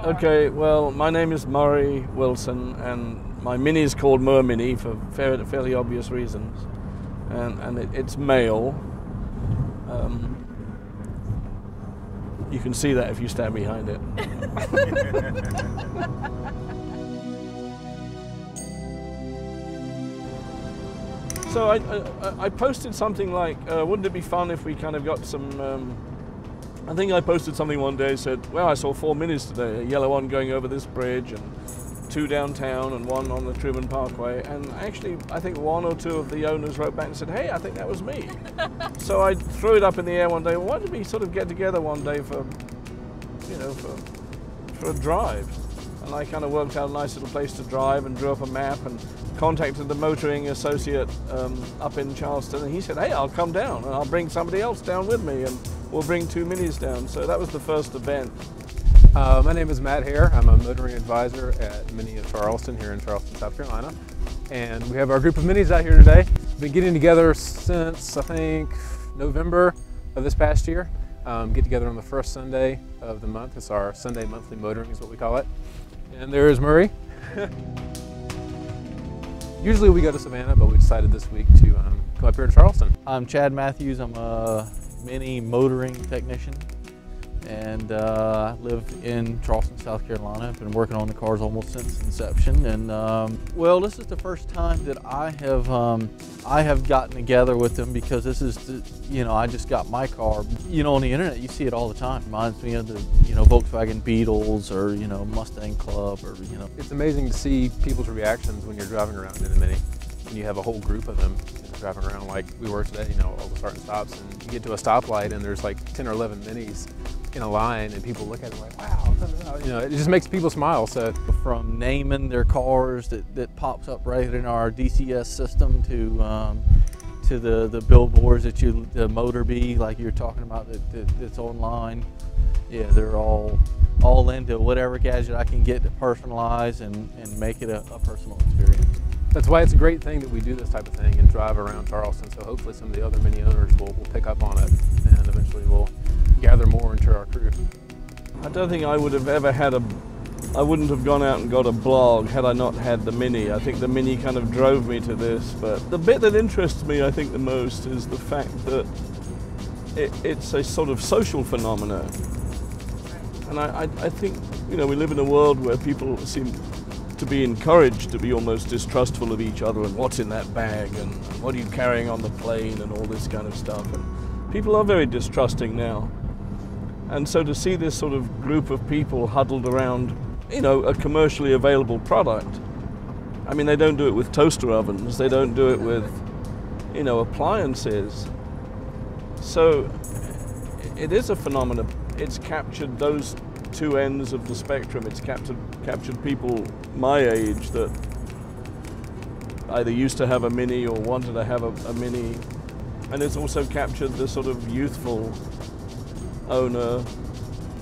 Okay, well, my name is Murray Wilson, and my Mini is called Mer Mini for fairly obvious reasons, and it's male. You can see that if you stand behind it. So I posted something like, wouldn't it be fun if we kind of got some, I think I posted something one day, said, well, I saw 4 Minis today, a yellow one going over this bridge, and 2 downtown, and 1 on the Truman Parkway. And actually, I think 1 or 2 of the owners wrote back and said, hey, I think that was me. So I threw it up in the air one day. Well, why don't we sort of get together one day for, you know, for a drive? And I kind of worked out a nice little place to drive and drew up a map and contacted the motoring associate up in Charleston, and he said, hey, I'll come down and I'll bring somebody else down with me, and we'll bring 2 Minis down. So that was the first event. My name is Matt Hare. I'm a motoring advisor at Mini of Charleston here in Charleston, South Carolina. And we have our group of Minis out here today. We've been getting together since, I think, November of this past year. Get together on the first Sunday of the month. It's our Sunday monthly motoring is what we call it. And there is Murray. Usually we go to Savannah, but we decided this week to come up here to Charleston. I'm Chad Matthews. I'm a Mini motoring technician, and I live in Charleston, South Carolina. I've been working on the cars almost since inception, and well, this is the first time that I have gotten together with them, because this is you know, I just got my car. You know, on the internet you see it all the time. Reminds me of the, you know, Volkswagen Beetles, or, you know, Mustang Club, or, you know. It's amazing to see people's reactions when you're driving around in a Mini, and you have a whole group of them driving around like we were today, you know, all the start and stops, and you get to a stoplight and there's like 10 or 11 Minis in a line, and people look at it like, wow, you know, it just makes people smile. So from naming their cars that pops up right in our DCS system to the billboards that the Motor Bee, like you're talking about, that's online. Yeah, they're all into whatever gadget I can get to personalize and make it a personal experience. That's why it's a great thing that we do this type of thing and drive around Charleston. So hopefully some of the other Mini owners will pick up on it, and eventually we'll gather more into our crew. I don't think I would have ever had I wouldn't have gone out and got a blog had I not had the Mini. I think the Mini kind of drove me to this, but the bit that interests me, I think, the most is the fact that it's a sort of social phenomenon. And I think, you know, we live in a world where people seem to be encouraged to be almost distrustful of each other, and what's in that bag, and what are you carrying on the plane, and all this kind of stuff. And people are very distrusting now. And so to see this sort of group of people huddled around, you know, a commercially available product. I mean, they don't do it with toaster ovens, they don't do it with, you know, appliances. So it is a phenomenon. It's captured those 2 ends of the spectrum. It's captured people my age that either used to have a Mini or wanted to have a Mini. And it's also captured the sort of youthful owner,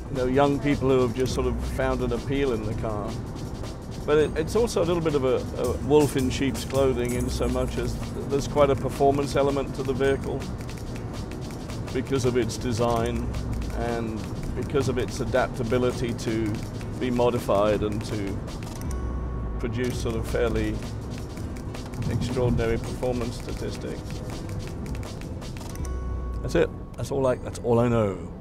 you know, young people who have just sort of found an appeal in the car. But it's also a little bit of a wolf in sheep's clothing, in so much as there's quite a performance element to the vehicle because of its design and because of its adaptability to be modified and to produce sort of fairly extraordinary performance statistics. That's it. That's all I know.